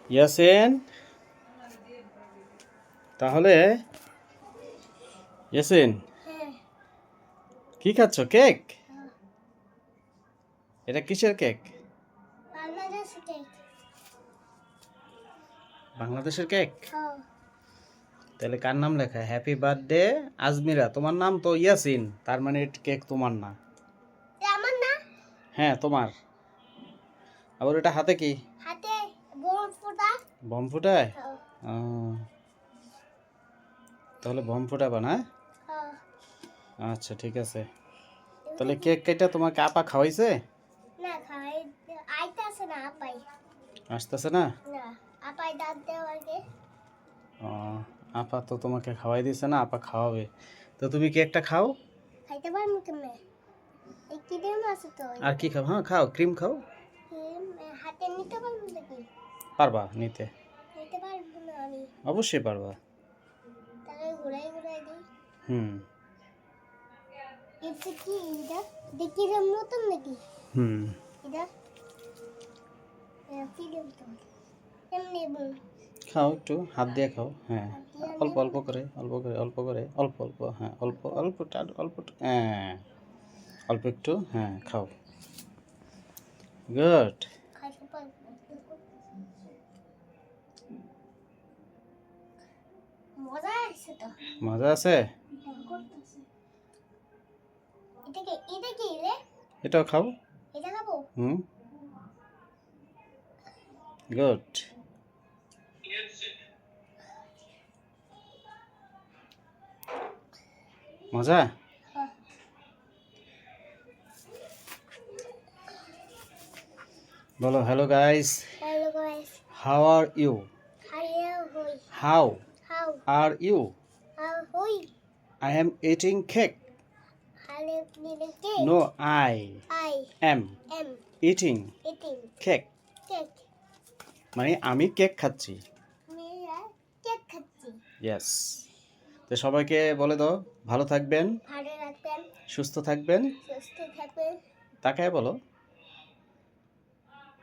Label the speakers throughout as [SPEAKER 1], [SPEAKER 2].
[SPEAKER 1] ইয়াসিন, তাহলে ইয়াসিন
[SPEAKER 2] হ্যাঁ
[SPEAKER 1] কি খাচ্ছ? কেক?
[SPEAKER 2] হ্যাঁ,
[SPEAKER 1] এটা কিসের কেক?
[SPEAKER 2] বাংলাদেশি কেক।
[SPEAKER 1] বাংলাদেশের কেক?
[SPEAKER 2] হ্যাঁ
[SPEAKER 1] তাহলে কার নাম লেখা? Happy birthday Azmira. তোমার নাম তো ইয়াসিন, তার মানে কেক তোমার না।
[SPEAKER 2] এটা আমার না,
[SPEAKER 1] হ্যাঁ তোমার। আবার এটা হাতে কি?
[SPEAKER 2] হাতে বড় ফোঁটা।
[SPEAKER 1] বম ফুটায়?
[SPEAKER 2] হ্যাঁ
[SPEAKER 1] আহ, তাহলে বম ফুটাবা না?
[SPEAKER 2] হ্যাঁ,
[SPEAKER 1] আচ্ছা ঠিক আছে। তাহলে কেক কেটে তোমাকে আপা খাওয়াইছে?
[SPEAKER 2] না খাই, আইতাছে না আপাই।
[SPEAKER 1] আসতেছে না?
[SPEAKER 2] না, আপাই দাঁত দেওয়া আগে।
[SPEAKER 1] ও, আপা তো তোমাকে খাওয়াই দিছে না, আপা খাওয়াবে। তো তুমি কেকটা খাও।
[SPEAKER 2] খাইতে পারবো কেমনে? এই কি দিন আছে তো?
[SPEAKER 1] আর কি খাও? হ্যাঁ খাও, ক্রিম খাও।
[SPEAKER 2] হাতে নিতে পারবো নাকি?
[SPEAKER 1] পারবা নিতে?
[SPEAKER 2] নিতে পারবো না আমি।
[SPEAKER 1] অবশ্যই পারবা।
[SPEAKER 2] তাহলে ঘুরাই ঘুরাই দিই।
[SPEAKER 1] হুম
[SPEAKER 2] এটা কি? এটা দেখি এর মতন নাকি?
[SPEAKER 1] হুম।
[SPEAKER 2] এটা কি দিন তো? এমনি বল।
[SPEAKER 1] খাও, একটু হাত দিয়ে খাও। হ্যাঁ,
[SPEAKER 2] হাত দিয়ে
[SPEAKER 1] অল্প অল্প করে, অল্প করে, অল্প করে, অল্প অল্প। হ্যাঁ অল্প অল্প, অল্প। হ্যাঁ অল্প একটু। হ্যাঁ খাও। গুড।
[SPEAKER 2] খাইতে পারবো। মজা আছে তো।
[SPEAKER 1] মজা আছে?
[SPEAKER 2] এটা কি রে?
[SPEAKER 1] এটাও খাও।
[SPEAKER 2] এটা খাবো?
[SPEAKER 1] হুম গুড। মজা?
[SPEAKER 2] হ্যাঁ।
[SPEAKER 1] বলো hello guys,
[SPEAKER 2] Hello guys.
[SPEAKER 1] How are you?
[SPEAKER 2] How hoi?
[SPEAKER 1] How
[SPEAKER 2] How
[SPEAKER 1] are you?
[SPEAKER 2] hoi?
[SPEAKER 1] I am eating cake.
[SPEAKER 2] Hello little cake.
[SPEAKER 1] No, I
[SPEAKER 2] I
[SPEAKER 1] M
[SPEAKER 2] am
[SPEAKER 1] eating
[SPEAKER 2] eating
[SPEAKER 1] cake.
[SPEAKER 2] cake.
[SPEAKER 1] মানে আমি cake খাচ্ছি।
[SPEAKER 2] মেয়েরা cake খাচ্ছি।
[SPEAKER 1] Yes. তো সবাইকে বলে দাও ভালো থাকবেন,
[SPEAKER 2] ভালো রাখবেন,
[SPEAKER 1] সুস্থ থাকবেন।
[SPEAKER 2] সুস্থ থাকবেন।
[SPEAKER 1] তাকায় বলো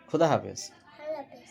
[SPEAKER 1] খোদা হাফেজ।
[SPEAKER 2] আল্লাহ হাফেজ।